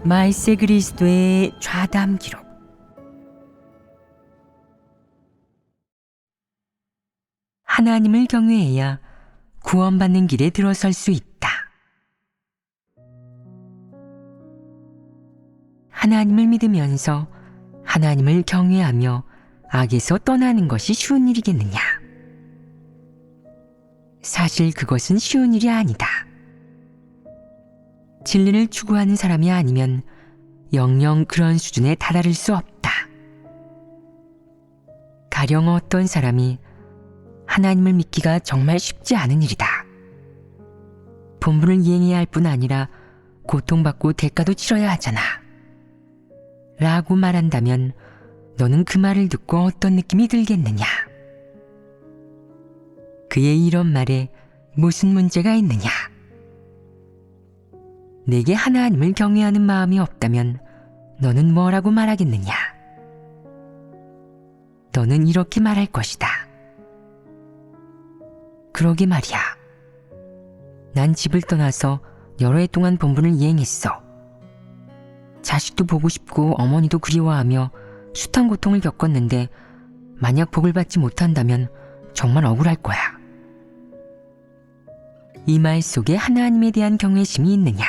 말세 그리스도의 좌담 기록. 하나님을 경외해야 구원받는 길에 들어설 수 있다. 하나님을 믿으면서 하나님을 경외하며 악에서 떠나는 것이 쉬운 일이겠느냐? 사실 그것은 쉬운 일이 아니다. 진리를 추구하는 사람이 아니면 영영 그런 수준에 다다를 수 없다. 가령 어떤 사람이 하나님을 믿기가 정말 쉽지 않은 일이다. 본분을 이행해야 할 뿐 아니라 고통받고 대가도 치러야 하잖아. 라고 말한다면 너는 그 말을 듣고 어떤 느낌이 들겠느냐? 그의 이런 말에 무슨 문제가 있느냐? 내게 하나님을 경외하는 마음이 없다면 너는 뭐라고 말하겠느냐? 너는 이렇게 말할 것이다. 그러게 말이야. 난 집을 떠나서 여러 해 동안 본분을 이행했어. 자식도 보고 싶고 어머니도 그리워하며 숱한 고통을 겪었는데 만약 복을 받지 못한다면 정말 억울할 거야. 이 말 속에 하나님에 대한 경외심이 있느냐?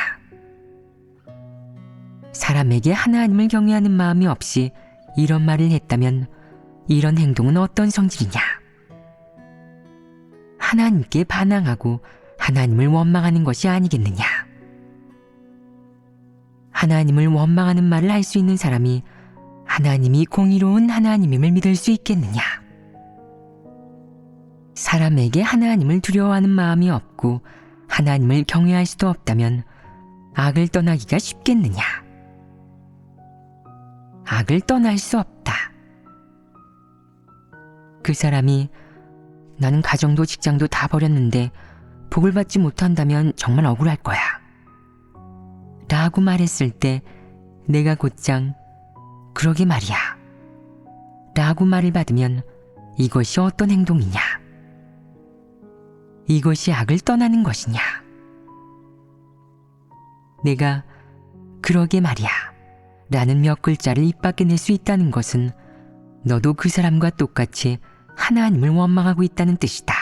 사람에게 하나님을 경외하는 마음이 없이 이런 말을 했다면 이런 행동은 어떤 성질이냐? 하나님께 반항하고 하나님을 원망하는 것이 아니겠느냐? 하나님을 원망하는 말을 할 수 있는 사람이 하나님이 공의로운 하나님임을 믿을 수 있겠느냐? 사람에게 하나님을 두려워하는 마음이 없고 하나님을 경외할 수도 없다면 악을 떠나기가 쉽겠느냐? 악을 떠날 수 없다. 그 사람이 나는 가정도 직장도 다 버렸는데 복을 받지 못한다면 정말 억울할 거야. 라고 말했을 때 내가 곧장 그러게 말이야. 라고 말을 받으면 이것이 어떤 행동이냐? 이것이 악을 떠나는 것이냐? 내가 그러게 말이야 라는 몇 글자를 입 밖에 낼 수 있다는 것은 너도 그 사람과 똑같이 하나님을 원망하고 있다는 뜻이다.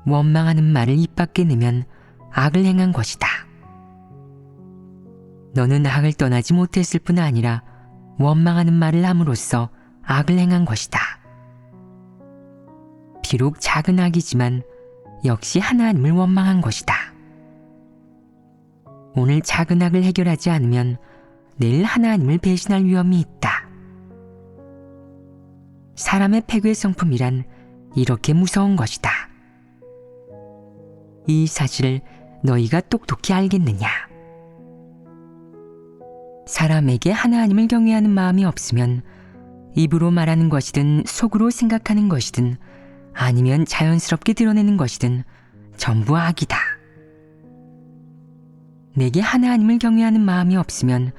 원망하는 말을 입 밖에 내면 악을 행한 것이다. 너는 악을 떠나지 못했을 뿐 아니라 원망하는 말을 함으로써 악을 행한 것이다. 비록 작은 악이지만 역시 하나님을 원망한 것이다. 오늘 작은 악을 해결하지 않으면 내일 하나님을 배신할 위험이 있다. 사람의 패괴 성품이란 이렇게 무서운 것이다. 이 사실을 너희가 똑똑히 알겠느냐? 사람에게 하나님을 경외하는 마음이 없으면 입으로 말하는 것이든 속으로 생각하는 것이든 아니면 자연스럽게 드러내는 것이든 전부 악이다. 내게 하나님을 경외하는 마음이 없으면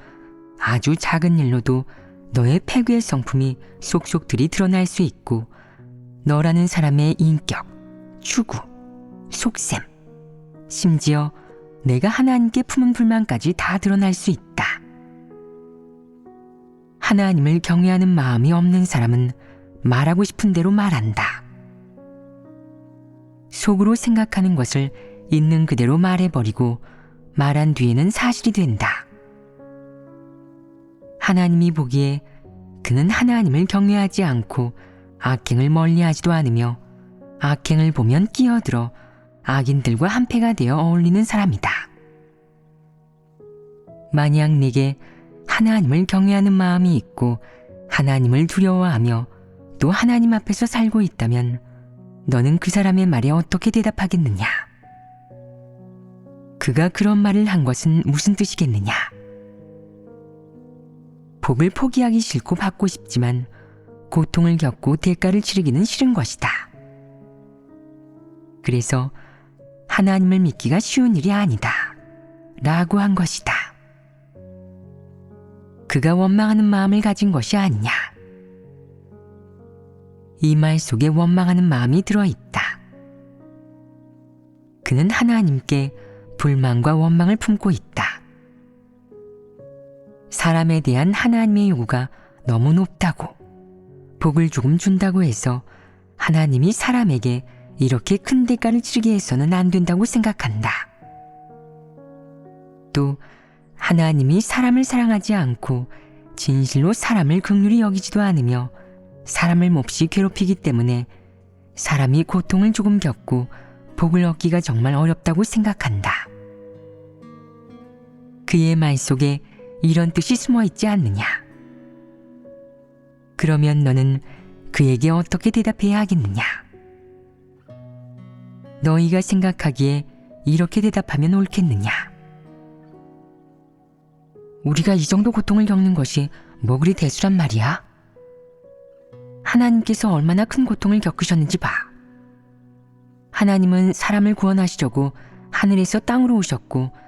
아주 작은 일로도 너의 패괴의 성품이 속속들이 드러날 수 있고 너라는 사람의 인격, 추구, 속셈, 심지어 내가 하나님께 품은 불만까지 다 드러날 수 있다. 하나님을 경외하는 마음이 없는 사람은 말하고 싶은 대로 말한다. 속으로 생각하는 것을 있는 그대로 말해버리고 말한 뒤에는 사실이 된다. 하나님이 보기에 그는 하나님을 경외하지 않고 악행을 멀리하지도 않으며 악행을 보면 끼어들어 악인들과 한패가 되어 어울리는 사람이다. 만약 내게 하나님을 경외하는 마음이 있고 하나님을 두려워하며 또 하나님 앞에서 살고 있다면 너는 그 사람의 말에 어떻게 대답하겠느냐? 그가 그런 말을 한 것은 무슨 뜻이겠느냐? 복을 포기하기 싫고 받고 싶지만 고통을 겪고 대가를 치르기는 싫은 것이다. 그래서 하나님을 믿기가 쉬운 일이 아니다. 라고 한 것이다. 그가 원망하는 마음을 가진 것이 아니냐. 이 말 속에 원망하는 마음이 들어있다. 그는 하나님께 불만과 원망을 품고 있다. 사람에 대한 하나님의 요구가 너무 높다고, 복을 조금 준다고 해서 하나님이 사람에게 이렇게 큰 대가를 치르게 해서는 안 된다고 생각한다. 또 하나님이 사람을 사랑하지 않고 진실로 사람을 긍휼히 여기지도 않으며 사람을 몹시 괴롭히기 때문에 사람이 고통을 조금 겪고 복을 얻기가 정말 어렵다고 생각한다. 그의 말 속에 이런 뜻이 숨어 있지 않느냐? 그러면 너는 그에게 어떻게 대답해야 하겠느냐? 너희가 생각하기에 이렇게 대답하면 옳겠느냐? 우리가 이 정도 고통을 겪는 것이 뭐 그리 대수란 말이야? 하나님께서 얼마나 큰 고통을 겪으셨는지 봐. 하나님은 사람을 구원하시려고 하늘에서 땅으로 오셨고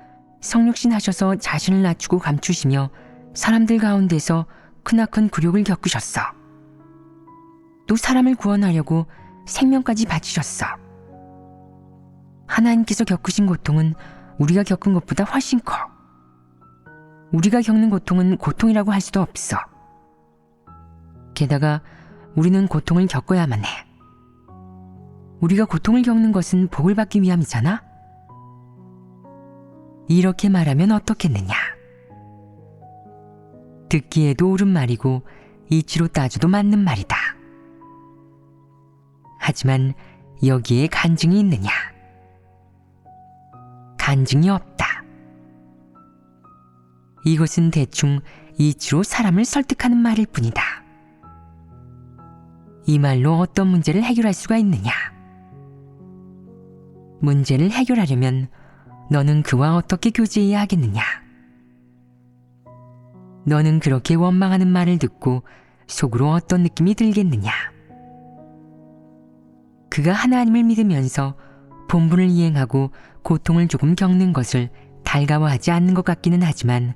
성육신 하셔서 자신을 낮추고 감추시며 사람들 가운데서 크나큰 굴욕을 겪으셨어. 또 사람을 구원하려고 생명까지 바치셨어. 하나님께서 겪으신 고통은 우리가 겪은 것보다 훨씬 커. 우리가 겪는 고통은 고통이라고 할 수도 없어. 게다가 우리는 고통을 겪어야만 해. 우리가 고통을 겪는 것은 복을 받기 위함이잖아? 이렇게 말하면 어떻겠느냐? 듣기에도 옳은 말이고 이치로 따져도 맞는 말이다. 하지만 여기에 간증이 있느냐? 간증이 없다. 이것은 대충 이치로 사람을 설득하는 말일 뿐이다. 이 말로 어떤 문제를 해결할 수가 있느냐? 문제를 해결하려면 너는 그와 어떻게 교제해야 하겠느냐? 너는 그렇게 원망하는 말을 듣고 속으로 어떤 느낌이 들겠느냐? 그가 하나님을 믿으면서 본분을 이행하고 고통을 조금 겪는 것을 달가워하지 않는 것 같기는 하지만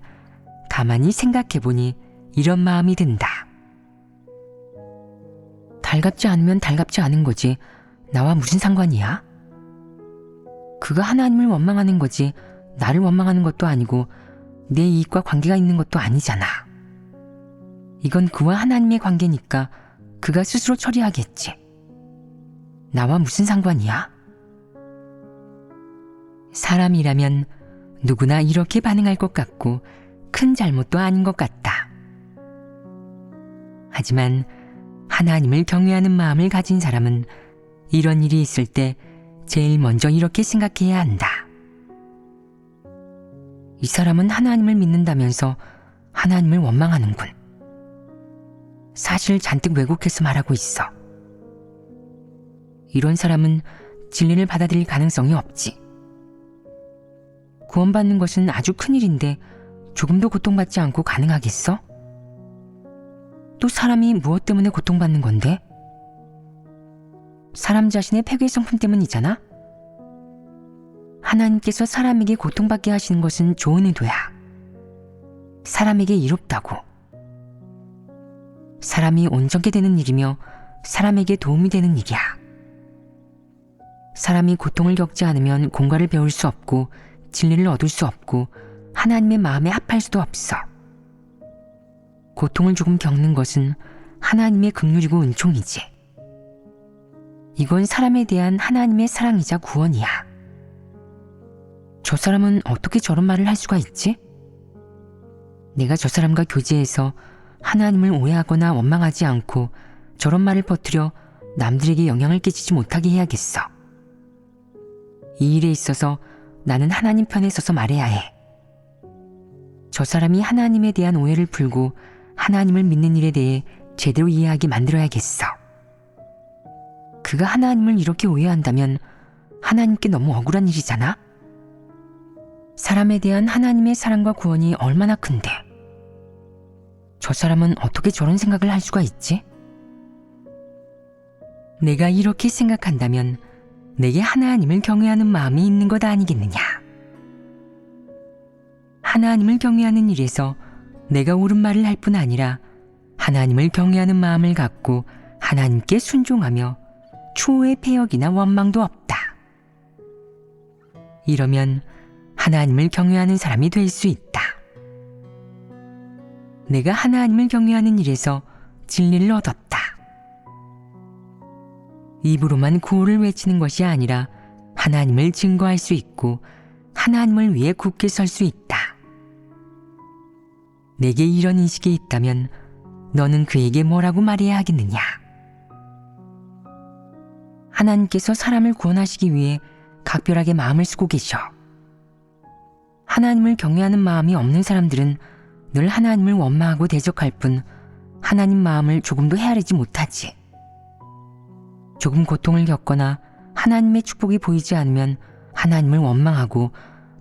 가만히 생각해보니 이런 마음이 든다. 달갑지 않으면 달갑지 않은 거지 나와 무슨 상관이야? 그가 하나님을 원망하는 거지 나를 원망하는 것도 아니고 내 이익과 관계가 있는 것도 아니잖아. 이건 그와 하나님의 관계니까 그가 스스로 처리하겠지. 나와 무슨 상관이야? 사람이라면 누구나 이렇게 반응할 것 같고 큰 잘못도 아닌 것 같다. 하지만 하나님을 경외하는 마음을 가진 사람은 이런 일이 있을 때 제일 먼저 이렇게 생각해야 한다. 이 사람은 하나님을 믿는다면서 하나님을 원망하는군. 사실 잔뜩 왜곡해서 말하고 있어. 이런 사람은 진리를 받아들일 가능성이 없지. 구원받는 것은 아주 큰일인데 조금도 고통받지 않고 가능하겠어? 또 사람이 무엇 때문에 고통받는 건데? 사람 자신의 폐괴 성품 때문이잖아? 하나님께서 사람에게 고통받게 하시는 것은 좋은 의도야. 사람에게 이롭다고. 사람이 온전케 되는 일이며 사람에게 도움이 되는 일이야. 사람이 고통을 겪지 않으면 공과를 배울 수 없고 진리를 얻을 수 없고 하나님의 마음에 합할 수도 없어. 고통을 조금 겪는 것은 하나님의 긍휼이고 은총이지. 이건 사람에 대한 하나님의 사랑이자 구원이야. 저 사람은 어떻게 저런 말을 할 수가 있지? 내가 저 사람과 교제해서 하나님을 오해하거나 원망하지 않고 저런 말을 퍼뜨려 남들에게 영향을 끼치지 못하게 해야겠어. 이 일에 있어서 나는 하나님 편에 서서 말해야 해. 저 사람이 하나님에 대한 오해를 풀고 하나님을 믿는 일에 대해 제대로 이해하게 만들어야겠어. 그가 하나님을 이렇게 오해한다면 하나님께 너무 억울한 일이잖아? 사람에 대한 하나님의 사랑과 구원이 얼마나 큰데 저 사람은 어떻게 저런 생각을 할 수가 있지? 내가 이렇게 생각한다면 내게 하나님을 경외하는 마음이 있는 것 아니겠느냐? 하나님을 경외하는 일에서 내가 옳은 말을 할 뿐 아니라 하나님을 경외하는 마음을 갖고 하나님께 순종하며 추후의 패역이나 원망도 없다. 이러면 하나님을 경외하는 사람이 될 수 있다. 내가 하나님을 경외하는 일에서 진리를 얻었다. 입으로만 구호를 외치는 것이 아니라 하나님을 증거할 수 있고 하나님을 위해 굳게 설 수 있다. 내게 이런 인식이 있다면 너는 그에게 뭐라고 말해야 하겠느냐? 하나님께서 사람을 구원하시기 위해 각별하게 마음을 쓰고 계셔. 하나님을 경외하는 마음이 없는 사람들은 늘 하나님을 원망하고 대적할 뿐 하나님 마음을 조금도 헤아리지 못하지. 조금 고통을 겪거나 하나님의 축복이 보이지 않으면 하나님을 원망하고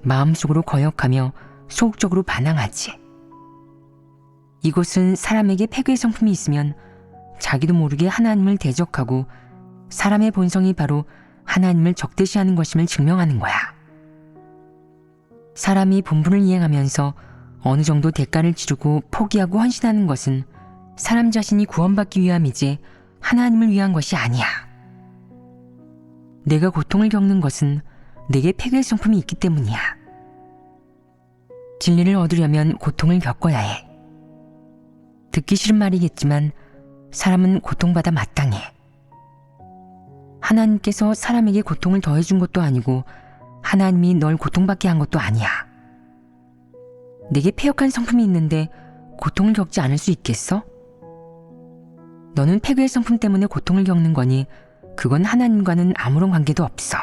마음속으로 거역하며 소극적으로 반항하지. 이것은 사람에게 패괴의 성품이 있으면 자기도 모르게 하나님을 대적하고 사람의 본성이 바로 하나님을 적대시하는 것임을 증명하는 거야. 사람이 본분을 이행하면서 어느 정도 대가를 치르고 포기하고 헌신하는 것은 사람 자신이 구원받기 위함이지 하나님을 위한 것이 아니야. 내가 고통을 겪는 것은 내게 패괴의 성품이 있기 때문이야. 진리를 얻으려면 고통을 겪어야 해. 듣기 싫은 말이겠지만 사람은 고통받아 마땅해. 하나님께서 사람에게 고통을 더해준 것도 아니고 하나님이 널 고통받게 한 것도 아니야. 내게 패역한 성품이 있는데 고통을 겪지 않을 수 있겠어? 너는 패괴의 성품 때문에 고통을 겪는 거니 그건 하나님과는 아무런 관계도 없어.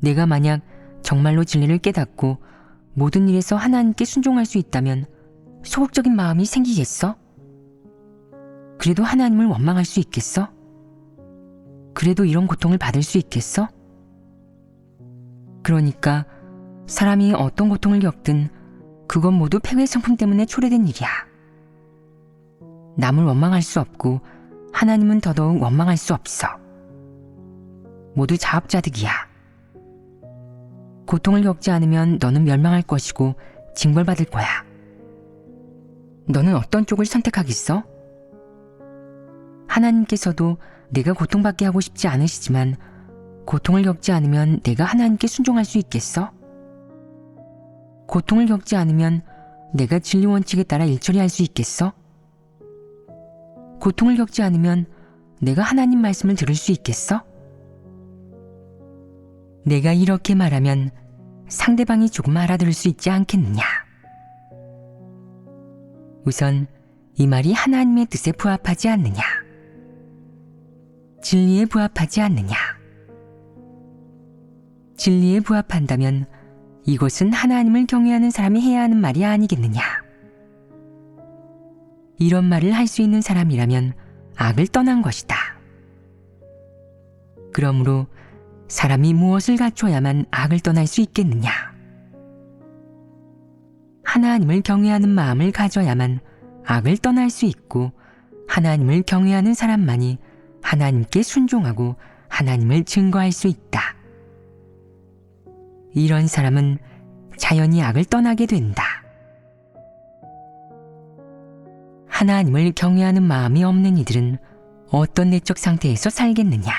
내가 만약 정말로 진리를 깨닫고 모든 일에서 하나님께 순종할 수 있다면 소극적인 마음이 생기겠어? 그래도 하나님을 원망할 수 있겠어? 그래도 이런 고통을 받을 수 있겠어? 그러니까 사람이 어떤 고통을 겪든 그건 모두 패괴의 성품 때문에 초래된 일이야. 남을 원망할 수 없고 하나님은 더더욱 원망할 수 없어. 모두 자업자득이야. 고통을 겪지 않으면 너는 멸망할 것이고 징벌받을 거야. 너는 어떤 쪽을 선택하겠어? 하나님께서도 내가 고통받게 하고 싶지 않으시지만 고통을 겪지 않으면 내가 하나님께 순종할 수 있겠어? 고통을 겪지 않으면 내가 진리 원칙에 따라 일처리 할 수 있겠어? 고통을 겪지 않으면 내가 하나님 말씀을 들을 수 있겠어? 내가 이렇게 말하면 상대방이 조금 알아들을 수 있지 않겠느냐? 우선 이 말이 하나님의 뜻에 부합하지 않느냐? 진리에 부합하지 않느냐? 진리에 부합한다면 이것은 하나님을 경외하는 사람이 해야 하는 말이 아니겠느냐? 이런 말을 할 수 있는 사람이라면 악을 떠난 것이다. 그러므로 사람이 무엇을 갖춰야만 악을 떠날 수 있겠느냐? 하나님을 경외하는 마음을 가져야만 악을 떠날 수 있고 하나님을 경외하는 사람만이 하나님께 순종하고 하나님을 증거할 수 있다. 이런 사람은 자연히 악을 떠나게 된다. 하나님을 경외하는 마음이 없는 이들은 어떤 내적 상태에서 살겠느냐?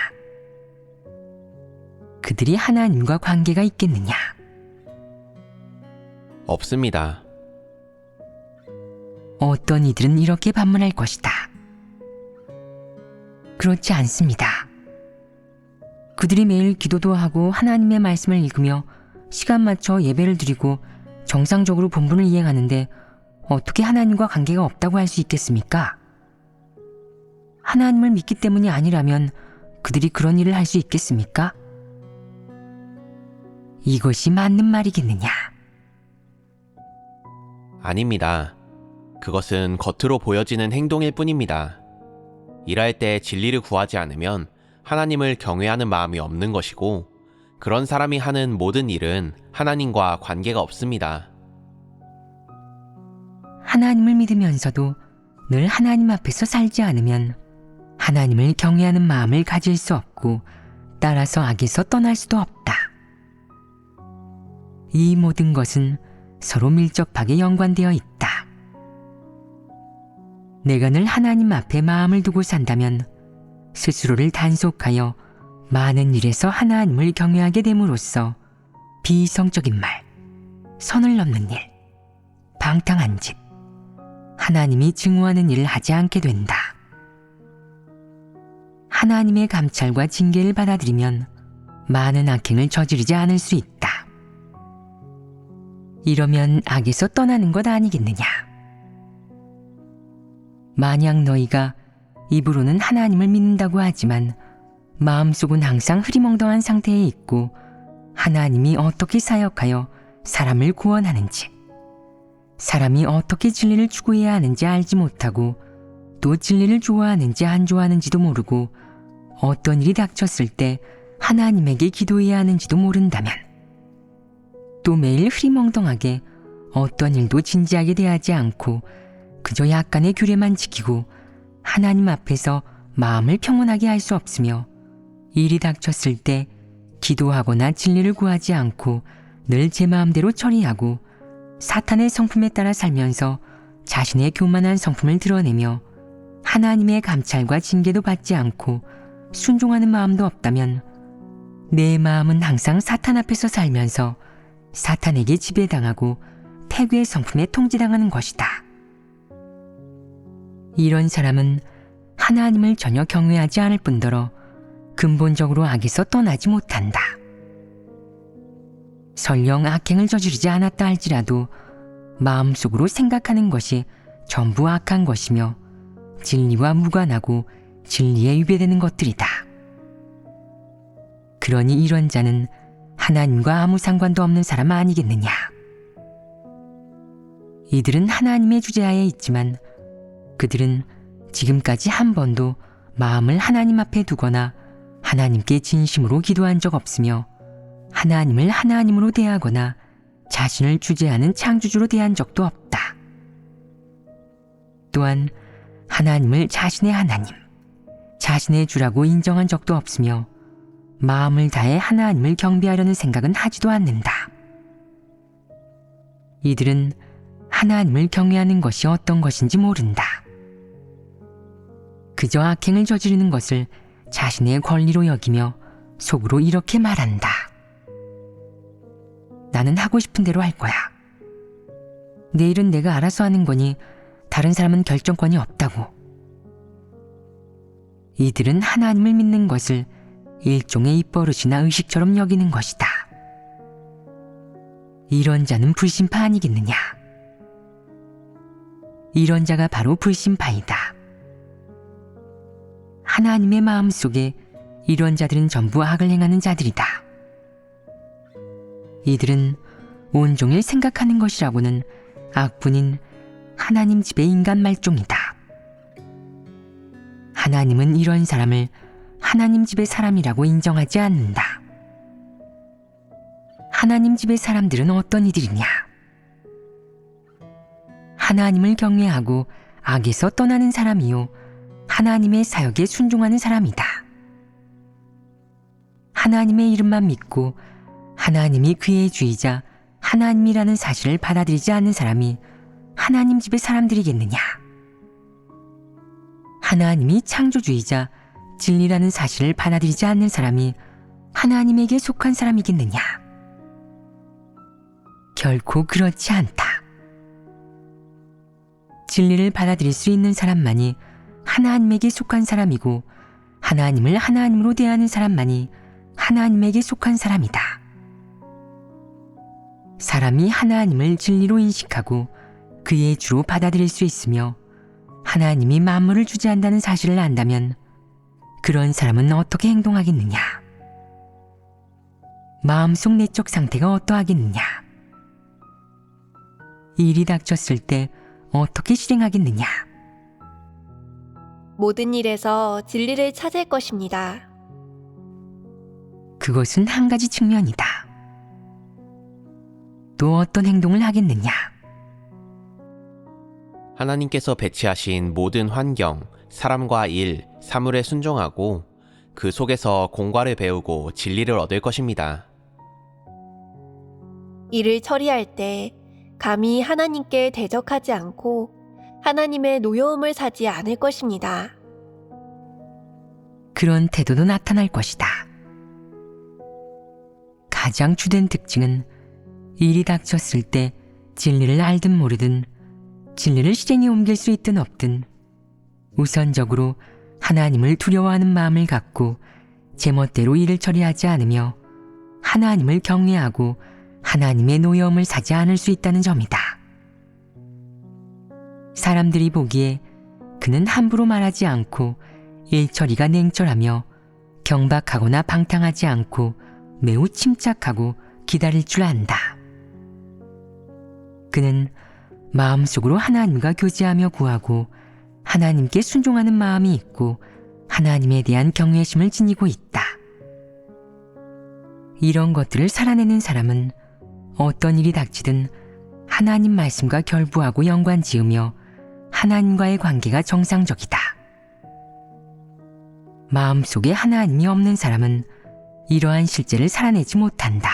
그들이 하나님과 관계가 있겠느냐? 없습니다. 어떤 이들은 이렇게 반문할 것이다. 그렇지 않습니다. 그들이 매일 기도도 하고 하나님의 말씀을 읽으며 시간 맞춰 예배를 드리고 정상적으로 본분을 이행하는데 어떻게 하나님과 관계가 없다고 할 수 있겠습니까? 하나님을 믿기 때문이 아니라면 그들이 그런 일을 할 수 있겠습니까? 이것이 맞는 말이겠느냐? 아닙니다. 그것은 겉으로 보여지는 행동일 뿐입니다. 일할 때 진리를 구하지 않으면 하나님을 경외하는 마음이 없는 것이고 그런 사람이 하는 모든 일은 하나님과 관계가 없습니다. 하나님을 믿으면서도 늘 하나님 앞에서 살지 않으면 하나님을 경외하는 마음을 가질 수 없고 따라서 악에서 떠날 수도 없다. 이 모든 것은 서로 밀접하게 연관되어 있다. 내가 늘 하나님 앞에 마음을 두고 산다면 스스로를 단속하여 많은 일에서 하나님을 경외하게 됨으로써 비이성적인 말, 선을 넘는 일, 방탕한 집, 하나님이 증오하는 일을 하지 않게 된다. 하나님의 감찰과 징계를 받아들이면 많은 악행을 저지르지 않을 수 있다. 이러면 악에서 떠나는 것 아니겠느냐? 만약 너희가 입으로는 하나님을 믿는다고 하지만 마음속은 항상 흐리멍덩한 상태에 있고 하나님이 어떻게 사역하여 사람을 구원하는지, 사람이 어떻게 진리를 추구해야 하는지 알지 못하고 또 진리를 좋아하는지 안 좋아하는지도 모르고 어떤 일이 닥쳤을 때 하나님에게 기도해야 하는지도 모른다면, 또 매일 흐리멍덩하게 어떤 일도 진지하게 대하지 않고 그저 약간의 규례만 지키고 하나님 앞에서 마음을 평온하게 할 수 없으며 일이 닥쳤을 때 기도하거나 진리를 구하지 않고 늘 제 마음대로 처리하고 사탄의 성품에 따라 살면서 자신의 교만한 성품을 드러내며 하나님의 감찰과 징계도 받지 않고 순종하는 마음도 없다면 내 마음은 항상 사탄 앞에서 살면서 사탄에게 지배당하고 폐괴의 성품에 통제당하는 것이다. 이런 사람은 하나님을 전혀 경외하지 않을 뿐더러 근본적으로 악에서 떠나지 못한다. 설령 악행을 저지르지 않았다 할지라도 마음속으로 생각하는 것이 전부 악한 것이며 진리와 무관하고 진리에 위배되는 것들이다. 그러니 이런 자는 하나님과 아무 상관도 없는 사람 아니겠느냐? 이들은 하나님의 주재하에 있지만 그들은 지금까지 한 번도 마음을 하나님 앞에 두거나 하나님께 진심으로 기도한 적 없으며 하나님을 하나님으로 대하거나 자신을 주재하는 창조주로 대한 적도 없다. 또한 하나님을 자신의 하나님, 자신의 주라고 인정한 적도 없으며 마음을 다해 하나님을 경배하려는 생각은 하지도 않는다. 이들은 하나님을 경외하는 것이 어떤 것인지 모른다. 그저 악행을 저지르는 것을 자신의 권리로 여기며 속으로 이렇게 말한다. 나는 하고 싶은 대로 할 거야. 내 일은 내가 알아서 하는 거니 다른 사람은 결정권이 없다고. 이들은 하나님을 믿는 것을 일종의 입버릇이나 의식처럼 여기는 것이다. 이런 자는 불신파 아니겠느냐? 이런 자가 바로 불신파이다. 하나님의 마음속에 이런 자들은 전부 악을 행하는 자들이다. 이들은 온종일 생각하는 것이라고는 악뿐인 하나님 집의 인간 말종이다. 하나님은 이런 사람을 하나님 집의 사람이라고 인정하지 않는다. 하나님 집의 사람들은 어떤 이들이냐? 하나님을 경외하고 악에서 떠나는 사람이요 하나님의 사역에 순종하는 사람이다. 하나님의 이름만 믿고 하나님이 그의 주이자 하나님이라는 사실을 받아들이지 않는 사람이 하나님 집의 사람들이겠느냐? 하나님이 창조주이자 진리라는 사실을 받아들이지 않는 사람이 하나님에게 속한 사람이겠느냐? 결코 그렇지 않다. 진리를 받아들일 수 있는 사람만이 하나님에게 속한 사람이고 하나님을 하나님으로 대하는 사람만이 하나님에게 속한 사람이다. 사람이 하나님을 진리로 인식하고 그의 주로 받아들일 수 있으며 하나님이 만물을 주재한다는 사실을 안다면 그런 사람은 어떻게 행동하겠느냐? 마음속 내적 상태가 어떠하겠느냐? 일이 닥쳤을 때 어떻게 실행하겠느냐? 모든 일에서 진리를 찾을 것입니다. 그것은 한 가지 측면이다. 또 어떤 행동을 하겠느냐? 하나님께서 배치하신 모든 환경, 사람과 일, 사물에 순종하고 그 속에서 공과를 배우고 진리를 얻을 것입니다. 일을 처리할 때 감히 하나님께 대적하지 않고 하나님의 노여움을 사지 않을 것입니다. 그런 태도도 나타날 것이다. 가장 주된 특징은 일이 닥쳤을 때 진리를 알든 모르든 진리를 실행에 옮길 수 있든 없든 우선적으로 하나님을 두려워하는 마음을 갖고 제멋대로 일을 처리하지 않으며 하나님을 경외하고 하나님의 노여움을 사지 않을 수 있다는 점이다. 사람들이 보기에 그는 함부로 말하지 않고 일처리가 냉철하며 경박하거나 방탕하지 않고 매우 침착하고 기다릴 줄 안다. 그는 마음속으로 하나님과 교제하며 구하고 하나님께 순종하는 마음이 있고 하나님에 대한 경외심을 지니고 있다. 이런 것들을 살아내는 사람은 어떤 일이 닥치든 하나님 말씀과 결부하고 연관지으며 하나님과의 관계가 정상적이다. 마음속에 하나님이 없는 사람은 이러한 실제를 살아내지 못한다.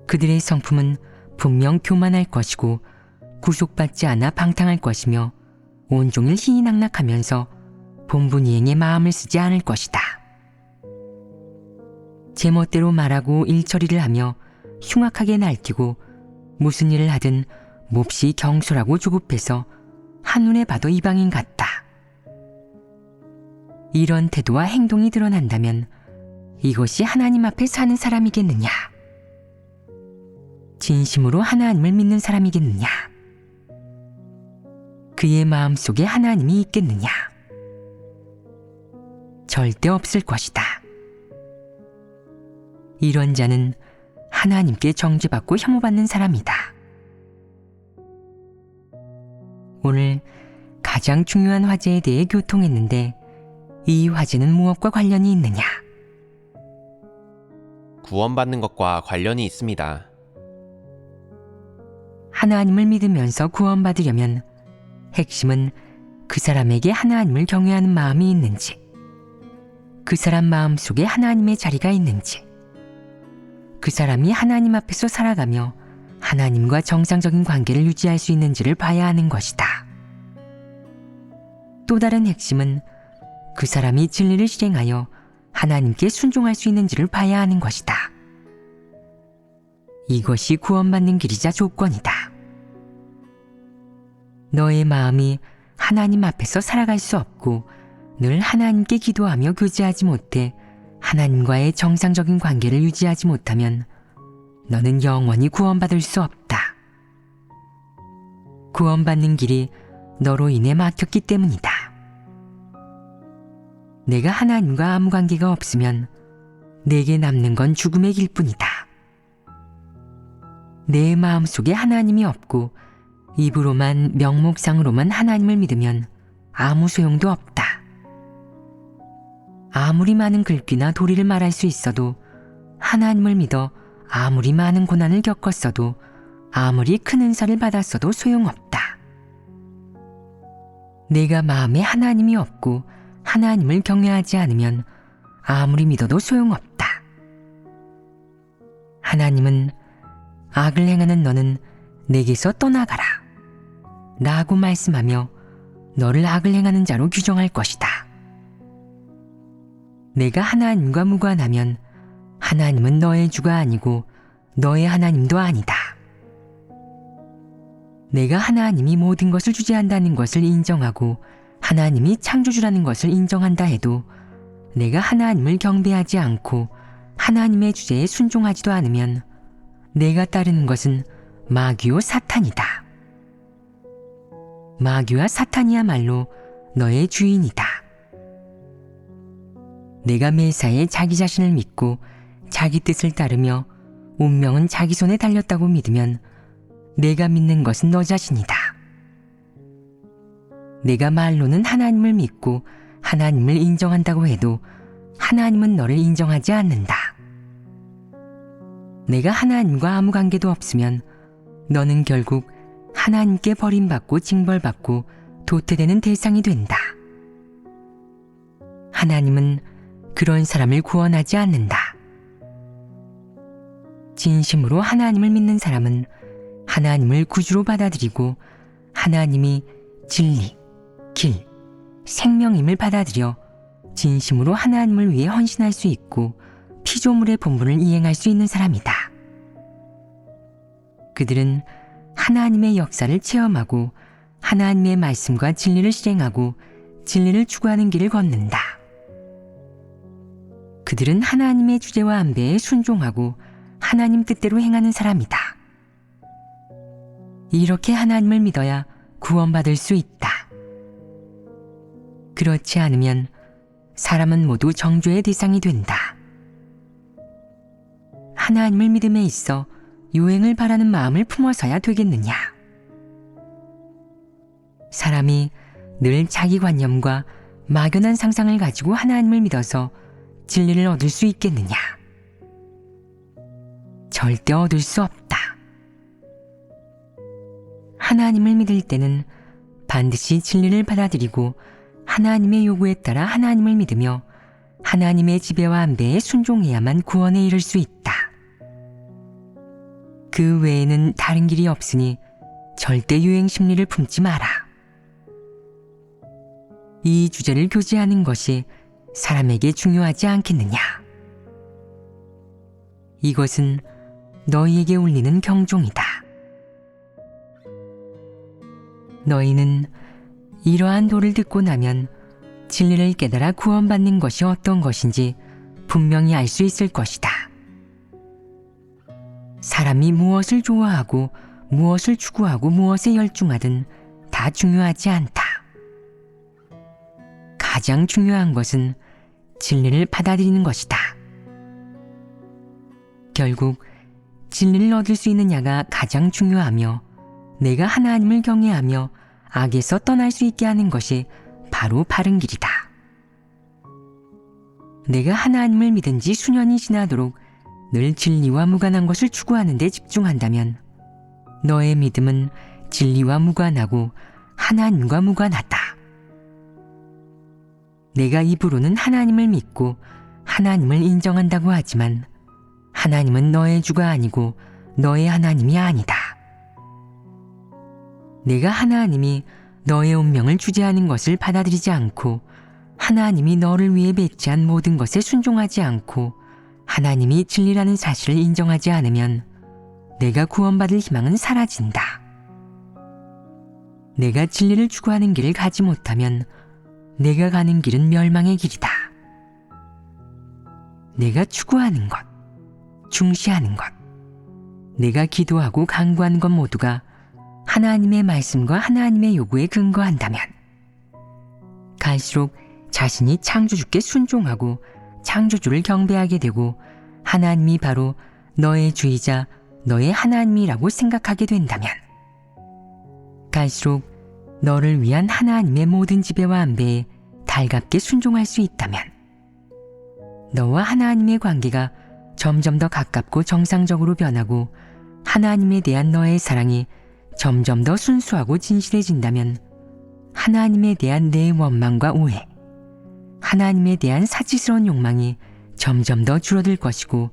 그들의 성품은 분명 교만할 것이고 구속받지 않아 방탕할 것이며 온종일 희희낙낙하면서 본분이행에 마음을 쓰지 않을 것이다. 제멋대로 말하고 일처리를 하며 흉악하게 날뛰고 무슨 일을 하든 몹시 경솔하고 조급해서 한눈에 봐도 이방인 같다. 이런 태도와 행동이 드러난다면 이것이 하나님 앞에 사는 사람이겠느냐? 진심으로 하나님을 믿는 사람이겠느냐? 그의 마음속에 하나님이 있겠느냐? 절대 없을 것이다. 이런 자는 하나님께 정죄받고 혐오받는 사람이다. 오늘 가장 중요한 화제에 대해 교통했는데 이 화제는 무엇과 관련이 있느냐? 구원받는 것과 관련이 있습니다. 하나님을 믿으면서 구원받으려면 핵심은 그 사람에게 하나님을 경외하는 마음이 있는지, 그 사람 마음속에 하나님의 자리가 있는지, 그 사람이 하나님 앞에서 살아가며 하나님과 정상적인 관계를 유지할 수 있는지를 봐야 하는 것이다. 또 다른 핵심은 그 사람이 진리를 실행하여 하나님께 순종할 수 있는지를 봐야 하는 것이다. 이것이 구원받는 길이자 조건이다. 너의 마음이 하나님 앞에서 살아갈 수 없고 늘 하나님께 기도하며 교제하지 못해 하나님과의 정상적인 관계를 유지하지 못하면 너는 영원히 구원받을 수 없다. 구원받는 길이 너로 인해 막혔기 때문이다. 내가 하나님과 아무 관계가 없으면 내게 남는 건 죽음의 길뿐이다. 내 마음속에 하나님이 없고 입으로만 명목상으로만 하나님을 믿으면 아무 소용도 없다. 아무리 많은 글귀나 도리를 말할 수 있어도 하나님을 믿어 아무리 많은 고난을 겪었어도 아무리 큰 은사를 받았어도 소용없다. 내가 마음에 하나님이 없고 하나님을 경외하지 않으면 아무리 믿어도 소용없다. 하나님은 악을 행하는 너는 내게서 떠나가라 라고 말씀하며 너를 악을 행하는 자로 규정할 것이다. 내가 하나님과 무관하면 하나님은 너의 주가 아니고 너의 하나님도 아니다. 내가 하나님이 모든 것을 주재한다는 것을 인정하고 하나님이 창조주라는 것을 인정한다 해도 내가 하나님을 경배하지 않고 하나님의 주제에 순종하지도 않으면 내가 따르는 것은 마귀요 사탄이다. 마귀와 사탄이야말로 너의 주인이다. 내가 매사에 자기 자신을 믿고 자기 뜻을 따르며 운명은 자기 손에 달렸다고 믿으면 내가 믿는 것은 너 자신이다. 내가 말로는 하나님을 믿고 하나님을 인정한다고 해도 하나님은 너를 인정하지 않는다. 내가 하나님과 아무 관계도 없으면 너는 결국 하나님께 버림받고 징벌받고 도태되는 대상이 된다. 하나님은 그런 사람을 구원하지 않는다. 진심으로 하나님을 믿는 사람은 하나님을 구주로 받아들이고 하나님이 진리, 길, 생명임을 받아들여 진심으로 하나님을 위해 헌신할 수 있고 피조물의 본분을 이행할 수 있는 사람이다. 그들은 하나님의 역사를 체험하고 하나님의 말씀과 진리를 실행하고 진리를 추구하는 길을 걷는다. 그들은 하나님의 주제와 안배에 순종하고 하나님 뜻대로 행하는 사람이다. 이렇게 하나님을 믿어야 구원받을 수 있다. 그렇지 않으면 사람은 모두 정죄의 대상이 된다. 하나님을 믿음에 있어 유행을 바라는 마음을 품어서야 되겠느냐? 사람이 늘 자기 관념과 막연한 상상을 가지고 하나님을 믿어서 진리를 얻을 수 있겠느냐? 절대 얻을 수 없다. 하나님을 믿을 때는 반드시 진리를 받아들이고 하나님의 요구에 따라 하나님을 믿으며 하나님의 지배와 안배에 순종해야만 구원에 이를 수 있다. 그 외에는 다른 길이 없으니 절대 유행 심리를 품지 마라. 이 주제를 교제하는 것이 사람에게 중요하지 않겠느냐? 이것은 너희에게 울리는 경종이다. 너희는 이러한 도를 듣고 나면 진리를 깨달아 구원받는 것이 어떤 것인지 분명히 알 수 있을 것이다. 사람이 무엇을 좋아하고 무엇을 추구하고 무엇에 열중하든 다 중요하지 않다. 가장 중요한 것은 진리를 받아들이는 것이다. 결국 진리를 얻을 수 있느냐가 가장 중요하며 내가 하나님을 경외하며 악에서 떠날 수 있게 하는 것이 바로 바른 길이다. 내가 하나님을 믿은 지 수년이 지나도록 늘 진리와 무관한 것을 추구하는 데 집중한다면 너의 믿음은 진리와 무관하고 하나님과 무관하다. 내가 입으로는 하나님을 믿고 하나님을 인정한다고 하지만 하나님은 너의 주가 아니고 너의 하나님이 아니다. 내가 하나님이 너의 운명을 주재하는 것을 받아들이지 않고 하나님이 너를 위해 배치한 모든 것에 순종하지 않고 하나님이 진리라는 사실을 인정하지 않으면 내가 구원받을 희망은 사라진다. 내가 진리를 추구하는 길을 가지 못하면 내가 가는 길은 멸망의 길이다. 내가 추구하는 것, 중시하는 것, 내가 기도하고 간구하는 것 모두가 하나님의 말씀과 하나님의 요구에 근거한다면 갈수록 자신이 창조주께 순종하고 창조주를 경배하게 되고 하나님이 바로 너의 주이자 너의 하나님이라고 생각하게 된다면 갈수록 너를 위한 하나님의 모든 지배와 안배에 달갑게 순종할 수 있다면 너와 하나님의 관계가 점점 더 가깝고 정상적으로 변하고 하나님에 대한 너의 사랑이 점점 더 순수하고 진실해진다면 하나님에 대한 내 원망과 오해, 하나님에 대한 사치스러운 욕망이 점점 더 줄어들 것이고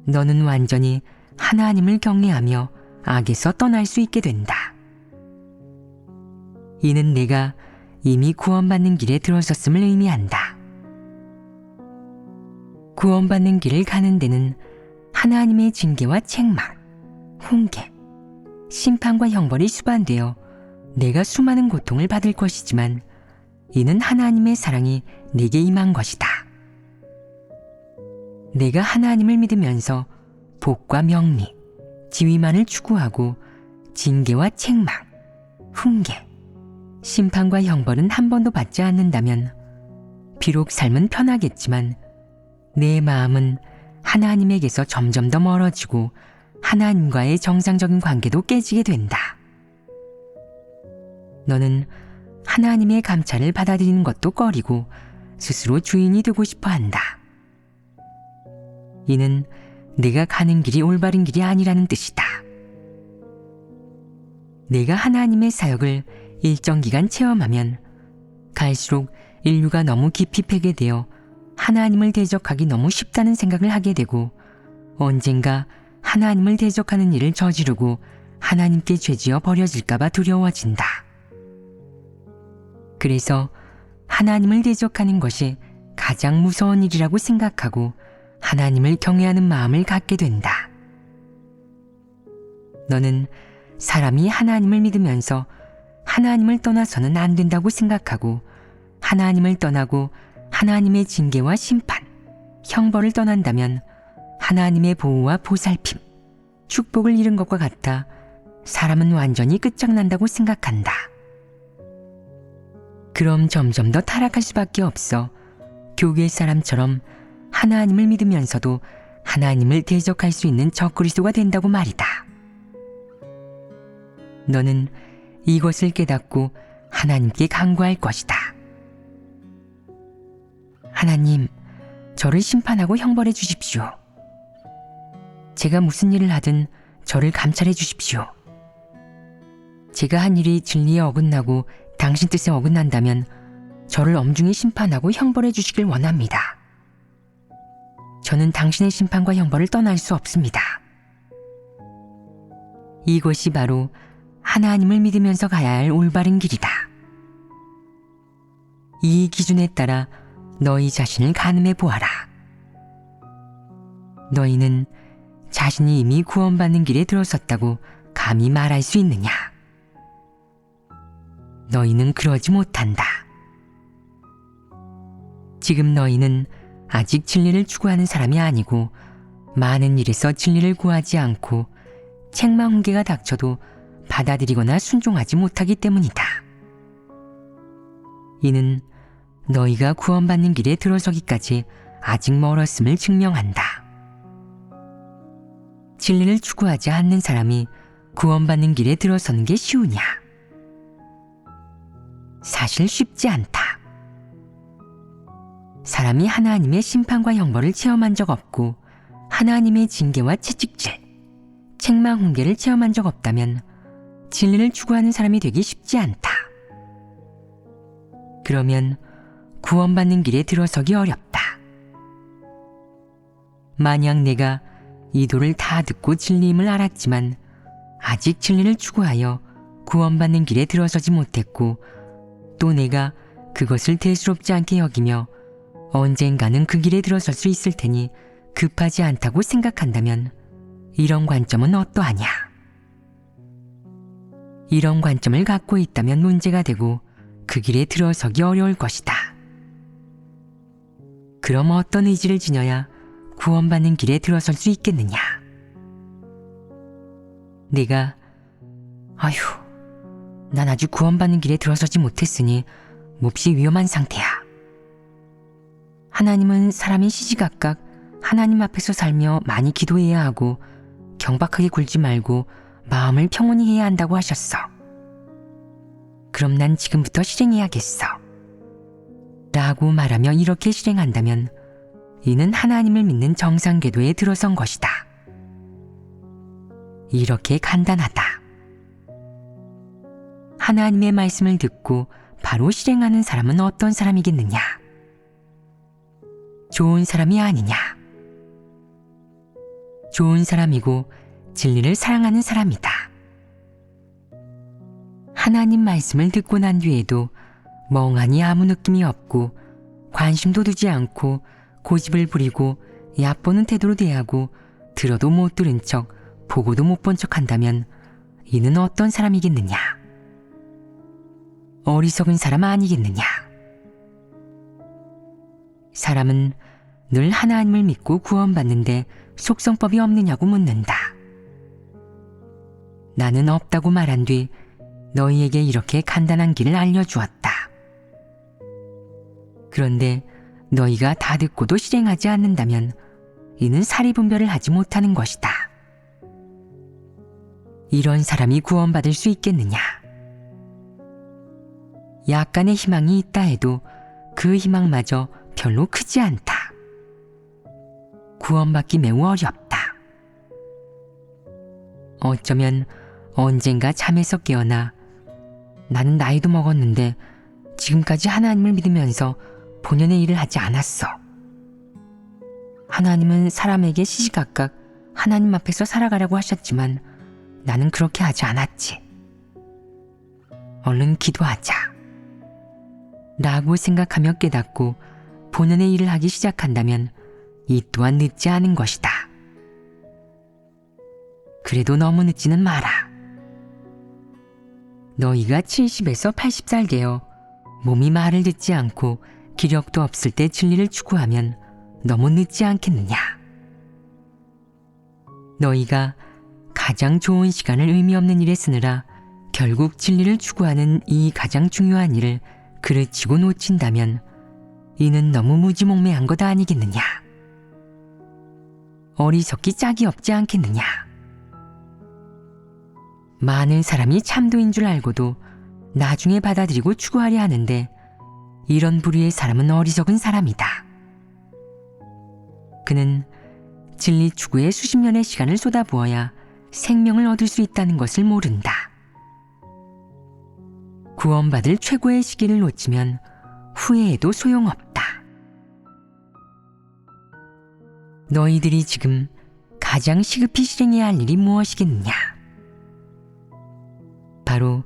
너는 완전히 하나님을 경외하며 악에서 떠날 수 있게 된다. 이는 내가 이미 구원받는 길에 들어섰음을 의미한다. 구원받는 길을 가는 데는 하나님의 징계와 책망, 훈계, 심판과 형벌이 수반되어 내가 수많은 고통을 받을 것이지만 이는 하나님의 사랑이 내게 임한 것이다. 내가 하나님을 믿으면서 복과 명리, 지위만을 추구하고 징계와 책망, 훈계, 심판과 형벌은 한 번도 받지 않는다면 비록 삶은 편하겠지만 내 마음은 하나님에게서 점점 더 멀어지고 하나님과의 정상적인 관계도 깨지게 된다. 너는 하나님의 감찰을 받아들이는 것도 꺼리고 스스로 주인이 되고 싶어 한다. 이는 내가 가는 길이 올바른 길이 아니라는 뜻이다. 내가 하나님의 사역을 일정 기간 체험하면 갈수록 인류가 너무 깊이 패게되어 하나님을 대적하기 너무 쉽다는 생각을 하게 되고 언젠가 하나님을 대적하는 일을 저지르고 하나님께 죄지어 버려질까봐 두려워진다. 그래서 하나님을 대적하는 것이 가장 무서운 일이라고 생각하고 하나님을 경외하는 마음을 갖게 된다. 너는 사람이 하나님을 믿으면서 하나님을 떠나서는 안 된다고 생각하고 하나님을 떠나고 하나님의 징계와 심판, 형벌을 떠난다면 하나님의 보호와 보살핌, 축복을 잃은 것과 같아 사람은 완전히 끝장난다고 생각한다. 그럼 점점 더 타락할 수밖에 없어 교계 사람처럼 하나님을 믿으면서도 하나님을 대적할 수 있는 적그리스도가 된다고 말이다. 너는 이것을 깨닫고 하나님께 간구할 것이다. 하나님, 저를 심판하고 형벌해 주십시오. 제가 무슨 일을 하든 저를 감찰해 주십시오. 제가 한 일이 진리에 어긋나고 당신 뜻에 어긋난다면 저를 엄중히 심판하고 형벌해 주시길 원합니다. 저는 당신의 심판과 형벌을 떠날 수 없습니다. 이것이 바로 하나님을 믿으면서 가야 할 올바른 길이다. 이 기준에 따라 너희 자신을 가늠해 보아라. 너희는 자신이 이미 구원받는 길에 들어섰다고 감히 말할 수 있느냐? 너희는 그러지 못한다. 지금 너희는 아직 진리를 추구하는 사람이 아니고 많은 일에서 진리를 구하지 않고 책망훈계가 닥쳐도 받아들이거나 순종하지 못하기 때문이다. 이는 너희가 구원받는 길에 들어서기까지 아직 멀었음을 증명한다. 진리를 추구하지 않는 사람이 구원받는 길에 들어서는 게 쉬우냐? 사실 쉽지 않다. 사람이 하나님의 심판과 형벌을 체험한 적 없고 하나님의 징계와 채찍질, 책망훈계를 체험한 적 없다면 진리를 추구하는 사람이 되기 쉽지 않다. 그러면 구원받는 길에 들어서기 어렵다. 만약 내가 이 도를 다 듣고 진리임을 알았지만 아직 진리를 추구하여 구원받는 길에 들어서지 못했고 또 내가 그것을 대수롭지 않게 여기며 언젠가는 그 길에 들어설 수 있을 테니 급하지 않다고 생각한다면 이런 관점은 어떠하냐? 이런 관점을 갖고 있다면 문제가 되고 그 길에 들어서기 어려울 것이다. 그럼 어떤 의지를 지녀야 구원받는 길에 들어설 수 있겠느냐? 내가 아휴, 난 아직 구원받는 길에 들어서지 못했으니 몹시 위험한 상태야. 하나님은 사람이 시시각각 하나님 앞에서 살며 많이 기도해야 하고 경박하게 굴지 말고 마음을 평온히 해야 한다고 하셨어. 그럼 난 지금부터 실행해야겠어. 라고 말하며 이렇게 실행한다면 이는 하나님을 믿는 정상궤도에 들어선 것이다. 이렇게 간단하다. 하나님의 말씀을 듣고 바로 실행하는 사람은 어떤 사람이겠느냐? 좋은 사람이 아니냐? 좋은 사람이고 진리를 사랑하는 사람이다. 하나님 말씀을 듣고 난 뒤에도 멍하니 아무 느낌이 없고 관심도 두지 않고 고집을 부리고 얕보는 태도로 대하고 들어도 못 들은 척 보고도 못 본 척 한다면 이는 어떤 사람이겠느냐? 어리석은 사람 아니겠느냐? 사람은 늘 하나님을 믿고 구원받는데 속성법이 없느냐고 묻는다. 나는 없다고 말한 뒤 너희에게 이렇게 간단한 길을 알려주었다. 그런데 너희가 다 듣고도 실행하지 않는다면 이는 사리분별을 하지 못하는 것이다. 이런 사람이 구원받을 수 있겠느냐? 약간의 희망이 있다 해도 그 희망마저 별로 크지 않다. 구원받기 매우 어렵다. 어쩌면 언젠가 잠에서 깨어나 나는 나이도 먹었는데 지금까지 하나님을 믿으면서 본연의 일을 하지 않았어. 하나님은 사람에게 시시각각 하나님 앞에서 살아가라고 하셨지만 나는 그렇게 하지 않았지. 얼른 기도하자. 라고 생각하며 깨닫고 본연의 일을 하기 시작한다면 이 또한 늦지 않은 것이다. 그래도 너무 늦지는 마라. 너희가 70에서 80살 되어 몸이 말을 듣지 않고 기력도 없을 때 진리를 추구하면 너무 늦지 않겠느냐. 너희가 가장 좋은 시간을 의미 없는 일에 쓰느라 결국 진리를 추구하는 이 가장 중요한 일을 그르치고 놓친다면 이는 너무 무지몽매한 것 아니겠느냐. 어리석기 짝이 없지 않겠느냐. 많은 사람이 참도인 줄 알고도 나중에 받아들이고 추구하려 하는데 이런 부류의 사람은 어리석은 사람이다. 그는 진리 추구에 수십 년의 시간을 쏟아부어야 생명을 얻을 수 있다는 것을 모른다. 구원받을 최고의 시기를 놓치면 후회해도 소용없다. 너희들이 지금 가장 시급히 실행해야 할 일이 무엇이겠느냐? 바로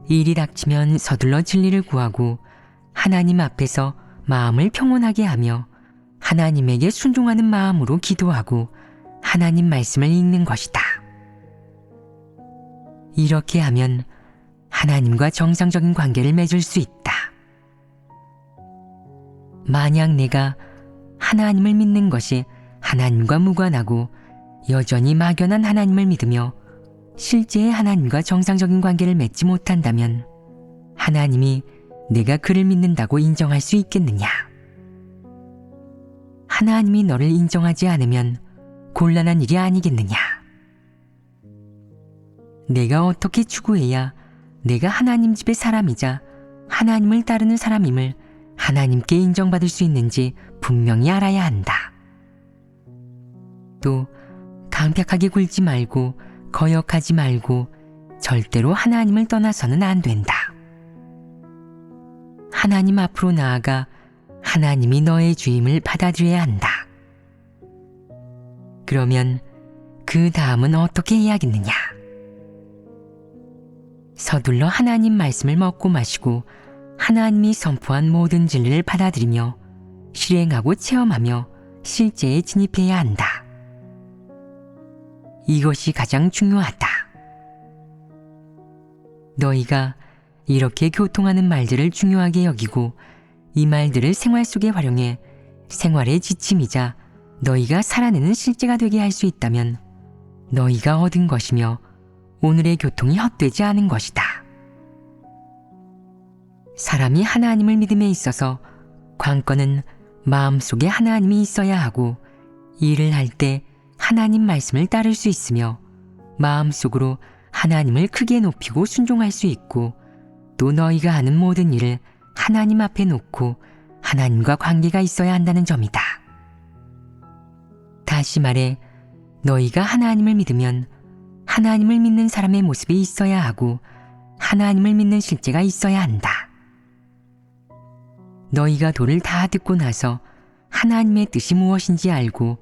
일이 닥치면 서둘러 진리를 구하고 하나님 앞에서 마음을 평온하게 하며 하나님에게 순종하는 마음으로 기도하고 하나님 말씀을 읽는 것이다. 이렇게 하면 하나님과 정상적인 관계를 맺을 수 있다. 만약 내가 하나님을 믿는 것이 하나님과 무관하고 여전히 막연한 하나님을 믿으며 실제의 하나님과 정상적인 관계를 맺지 못한다면 하나님이 내가 그를 믿는다고 인정할 수 있겠느냐? 하나님이 너를 인정하지 않으면 곤란한 일이 아니겠느냐? 내가 어떻게 추구해야 내가 하나님 집의 사람이자 하나님을 따르는 사람임을 하나님께 인정받을 수 있는지 분명히 알아야 한다. 또 강팍하게 굴지 말고 거역하지 말고 절대로 하나님을 떠나서는 안 된다. 하나님 앞으로 나아가 하나님이 너의 주임을 받아들여야 한다. 그러면 그 다음은 어떻게 해야겠느냐? 서둘러 하나님 말씀을 먹고 마시고 하나님이 선포한 모든 진리를 받아들이며 실행하고 체험하며 실제에 진입해야 한다. 이것이 가장 중요하다. 너희가 이렇게 교통하는 말들을 중요하게 여기고 이 말들을 생활 속에 활용해 생활의 지침이자 너희가 살아내는 실제가 되게 할 수 있다면 너희가 얻은 것이며 오늘의 교통이 헛되지 않은 것이다. 사람이 하나님을 믿음에 있어서 관건은 마음속에 하나님이 있어야 하고 일을 할 때 하나님 말씀을 따를 수 있으며 마음속으로 하나님을 크게 높이고 순종할 수 있고 또 너희가 하는 모든 일을 하나님 앞에 놓고 하나님과 관계가 있어야 한다는 점이다. 다시 말해 너희가 하나님을 믿으면 하나님을 믿는 사람의 모습이 있어야 하고 하나님을 믿는 실제가 있어야 한다. 너희가 도를 다 듣고 나서 하나님의 뜻이 무엇인지 알고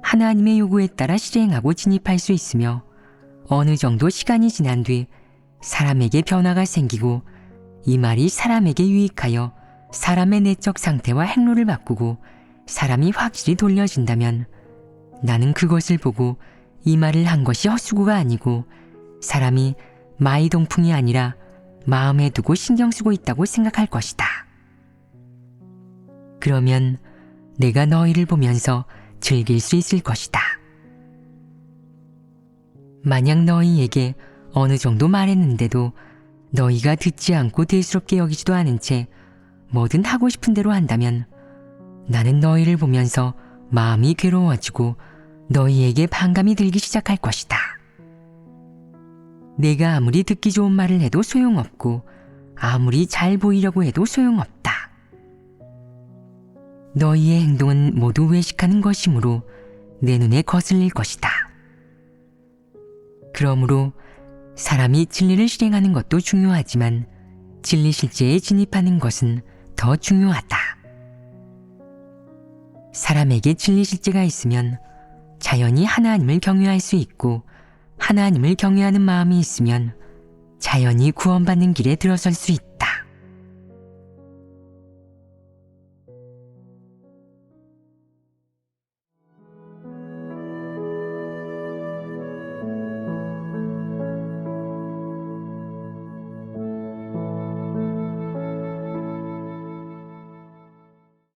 하나님의 요구에 따라 실행하고 진입할 수 있으며 어느 정도 시간이 지난 뒤 사람에게 변화가 생기고 이 말이 사람에게 유익하여 사람의 내적 상태와 행로를 바꾸고 사람이 확실히 돌려진다면 나는 그것을 보고 이 말을 한 것이 헛수고가 아니고 사람이 마이동풍이 아니라 마음에 두고 신경 쓰고 있다고 생각할 것이다. 그러면 내가 너희를 보면서 즐길 수 있을 것이다. 만약 너희에게 어느 정도 말했는데도 너희가 듣지 않고 대수롭게 여기지도 않은 채 뭐든 하고 싶은 대로 한다면 나는 너희를 보면서 마음이 괴로워지고 너희에게 반감이 들기 시작할 것이다. 내가 아무리 듣기 좋은 말을 해도 소용없고 아무리 잘 보이려고 해도 소용없다. 너희의 행동은 모두 외식하는 것이므로 내 눈에 거슬릴 것이다. 그러므로 사람이 진리를 실행하는 것도 중요하지만 진리 실제에 진입하는 것은 더 중요하다. 사람에게 진리 실제가 있으면 자연히 하나님을 경외할 수 있고 하나님을 경외하는 마음이 있으면 자연히 구원받는 길에 들어설 수 있다.